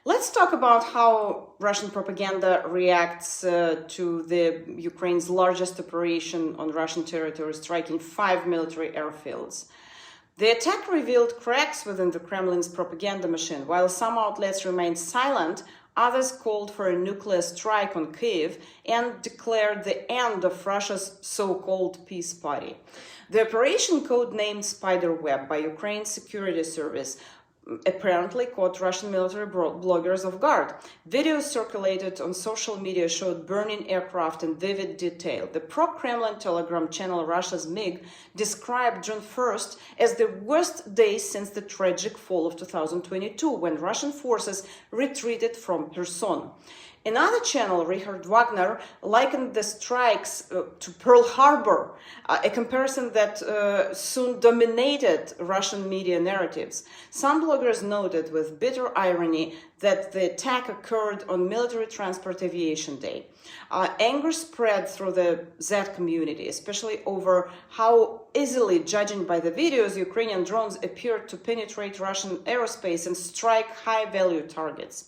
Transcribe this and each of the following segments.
Let's talk about how Russian propaganda reacts to the Ukraine's largest operation on Russian territory, striking 5 military airfields. The attack revealed cracks within the Kremlin's propaganda machine. While some outlets remained silent, others called for a nuclear strike on Kyiv and declared the end of Russia's so-called peace party. The operation, codenamed Spiderweb by Ukraine's security service, apparently caught Russian military bloggers off guard. Videos circulated on social media showed burning aircraft in vivid detail. The pro-Kremlin Telegram channel Russia's MIG described June 1st as the worst day since the tragic fall of 2022, when Russian forces retreated from Kherson. Another channel, Richard Wagner, likened the strikes to Pearl Harbor, a comparison that soon dominated Russian media narratives. Some bloggers noted with bitter irony that the attack occurred on Military Transport Aviation Day. Anger spread through the Z community, especially over how easily, judging by the videos, Ukrainian drones appeared to penetrate Russian aerospace and strike high-value targets.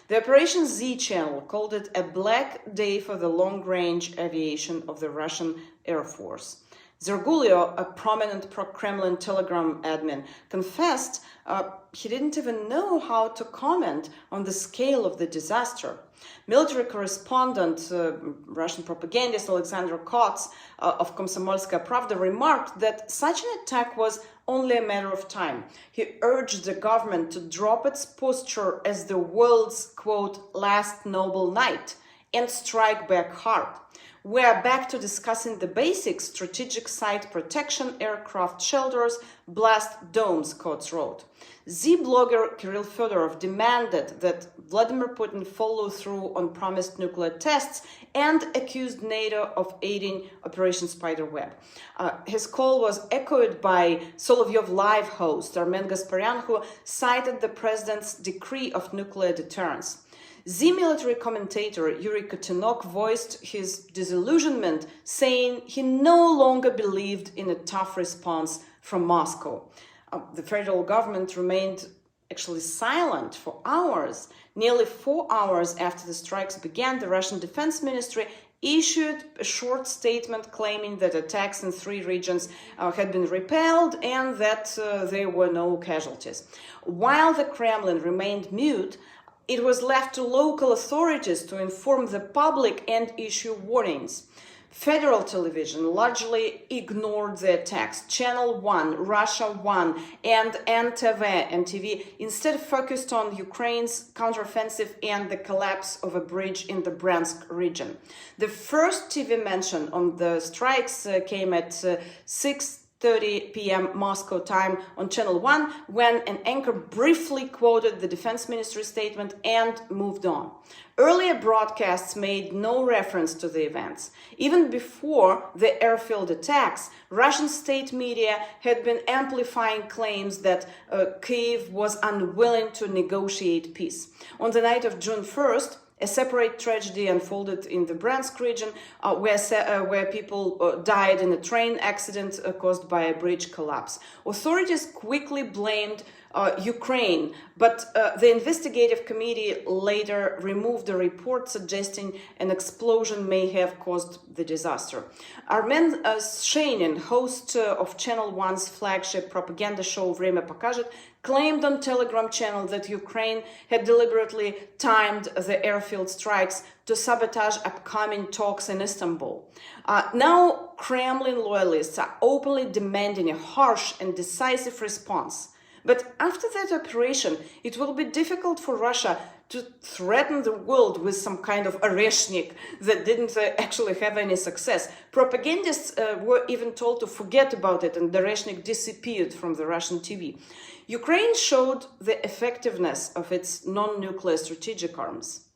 The Operation Z channel called it a black day for the long-range aviation of the Russian Air Force. Zergulio, a prominent pro-Kremlin Telegram admin, confessed he didn't even know how to comment on the scale of the disaster. Military correspondent, Russian propagandist Alexander Kots of Komsomolskaya Pravda remarked that such an attack was only a matter of time. He urged the government to drop its posture as the world's, quote, last noble knight and strike back hard. We are back to discussing the basics: strategic site protection, aircraft shelters, blast domes, Kots wrote. Z blogger Kirill Fedorov demanded that Vladimir Putin follow through on promised nuclear tests and accused NATO of aiding Operation Spiderweb. His call was echoed by Solovyov Live host Armen Gasparyan, who cited the president's decree of nuclear deterrence. Z military commentator Yuri Kotinok voiced his disillusionment, saying he no longer believed in a tough response from Moscow. The federal government remained actually silent for hours. Nearly 4 hours after the strikes began, the Russian Defense Ministry issued a short statement claiming that attacks in 3 regions had been repelled and that there were no casualties. While the Kremlin remained mute, it was left to local authorities to inform the public and issue warnings. Federal television largely ignored the attacks. Channel 1, Russia 1, and NTV instead focused on Ukraine's counteroffensive and the collapse of a bridge in the Bryansk region. The first TV mention on the strikes came at 6:30 p.m. Moscow time on Channel 1, when an anchor briefly quoted the Defense Ministry statement and moved on. Earlier broadcasts made no reference to the events. Even before the airfield attacks, Russian state media had been amplifying claims that Kyiv was unwilling to negotiate peace. On the night of June 1st, a separate tragedy unfolded in the Bryansk region, where people died in a train accident caused by a bridge collapse. Authorities quickly blamed Ukraine, but the investigative committee later removed the report, suggesting an explosion may have caused the disaster. Armen Sheinin, host of Channel 1's flagship propaganda show Vremya Pokazhet, claimed on Telegram channel that Ukraine had deliberately timed the airfield strikes to sabotage upcoming talks in Istanbul. Now, Kremlin loyalists are openly demanding a harsh and decisive response. But after that operation, it will be difficult for Russia to threaten the world with some kind of Oreshnik that didn't actually have any success. Propagandists were even told to forget about it, and the Oreshnik disappeared from the Russian TV. Ukraine showed the effectiveness of its non-nuclear strategic arms.